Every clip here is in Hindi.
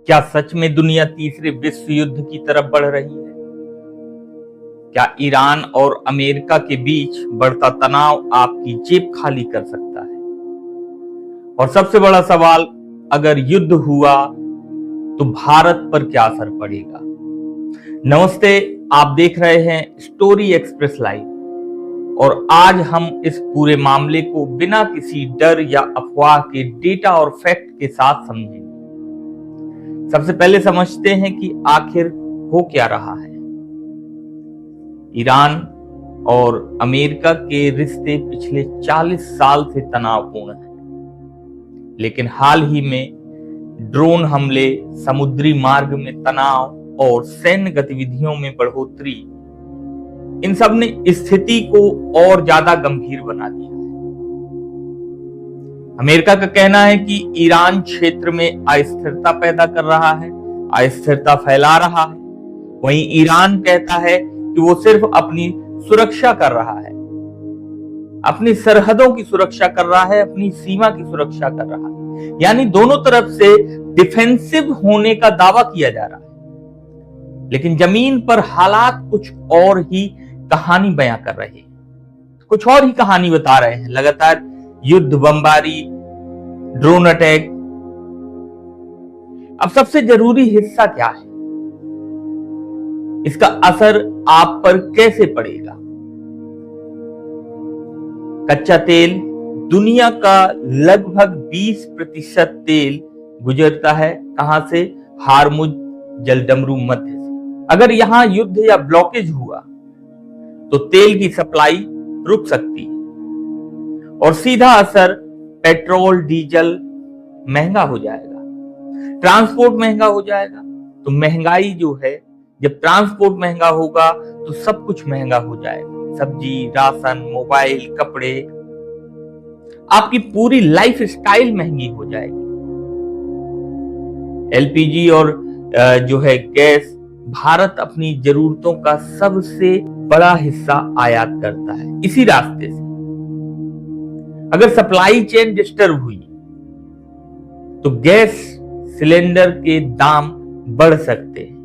क्या सच में दुनिया तीसरे विश्व युद्ध की तरफ बढ़ रही है? क्या ईरान और अमेरिका के बीच बढ़ता तनाव आपकी जेब खाली कर सकता है? और सबसे बड़ा सवाल, अगर युद्ध हुआ तो भारत पर क्या असर पड़ेगा? नमस्ते, आप देख रहे हैं स्टोरी एक्सप्रेस लाइव और आज हम इस पूरे मामले को बिना किसी डर या अफवाह के डेटा और फैक्ट के साथ समझेंगे। सबसे पहले समझते हैं कि आखिर हो क्या रहा है। ईरान और अमेरिका के रिश्ते पिछले 40 साल से तनावपूर्ण हैं, लेकिन हाल ही में ड्रोन हमले, समुद्री मार्ग में तनाव और सैन्य गतिविधियों में बढ़ोतरी, इन सब ने स्थिति को और ज्यादा गंभीर बना दिया है। अमेरिका का कहना है कि ईरान क्षेत्र में अस्थिरता पैदा कर रहा है, अस्थिरता फैला रहा है। वहीं ईरान कहता है कि वो सिर्फ अपनी सुरक्षा कर रहा है, अपनी सरहदों की सुरक्षा कर रहा है, अपनी सीमा की सुरक्षा कर रहा है। यानी दोनों तरफ से डिफेंसिव होने का दावा किया जा रहा है, लेकिन जमीन पर हालात कुछ और ही कहानी बयां कर रहे हैं, कुछ और ही कहानी बता रहे हैं। लगातार युद्ध, बमबारी, ड्रोन अटैक। अब सबसे जरूरी हिस्सा क्या है? इसका असर आप पर कैसे पड़ेगा? कच्चा तेल, दुनिया का लगभग 20% तेल गुजरता है कहां से? हार्मुज जलडमरू मध्य से। अगर यहां युद्ध या ब्लॉकेज हुआ तो तेल की सप्लाई रुक सकती है और सीधा असर पेट्रोल, डीजल महंगा हो जाएगा, ट्रांसपोर्ट महंगा हो जाएगा। तो महंगाई जो है, जब ट्रांसपोर्ट महंगा होगा तो सब कुछ महंगा हो जाएगा। सब्जी, राशन, मोबाइल, कपड़े, आपकी पूरी लाइफ स्टाइल महंगी हो जाएगी। एलपीजी और जो है गैस, भारत अपनी जरूरतों का सबसे बड़ा हिस्सा आयात करता है इसी रास्ते से। अगर सप्लाई चेन डिस्टर्ब हुई तो गैस सिलेंडर के दाम बढ़ सकते हैं।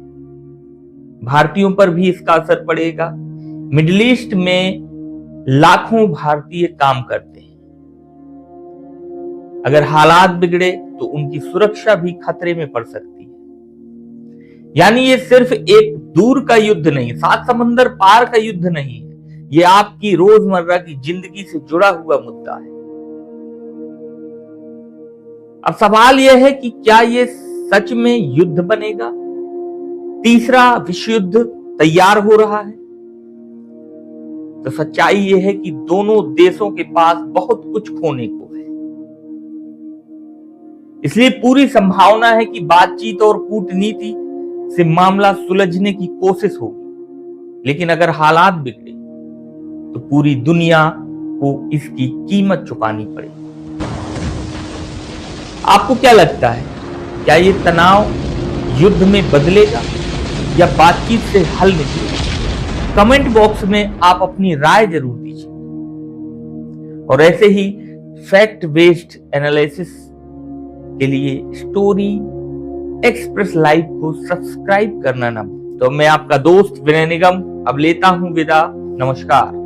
भारतीयों पर भी इसका असर पड़ेगा। मिडिल ईस्ट में लाखों भारतीय काम करते हैं। अगर हालात बिगड़े तो उनकी सुरक्षा भी खतरे में पड़ सकती है। यानी ये सिर्फ एक दूर का युद्ध नहीं, 7 समंदर पार का युद्ध नहीं है, ये आपकी रोजमर्रा की जिंदगी से जुड़ा हुआ मुद्दा है। अब सवाल यह है कि क्या ये सच में युद्ध बनेगा? तीसरा विश्व युद्ध तैयार हो रहा है? तो सच्चाई यह है कि दोनों देशों के पास बहुत कुछ खोने को है। इसलिए पूरी संभावना है कि बातचीत और कूटनीति से मामला सुलझने की कोशिश होगी, लेकिन अगर हालात बिगड़े तो पूरी दुनिया को इसकी कीमत चुकानी पड़ेगी। आपको क्या लगता है, क्या ये तनाव युद्ध में बदलेगा या बातचीत से हल निकलेगा? कमेंट बॉक्स में आप अपनी राय जरूर दीजिए और ऐसे ही फैक्ट बेस्ड एनालिसिस के लिए स्टोरी एक्सप्रेस लाइव को सब्सक्राइब करना ना भूलें। तो मैं आपका दोस्त विनय निगम अब लेता हूं विदा। नमस्कार।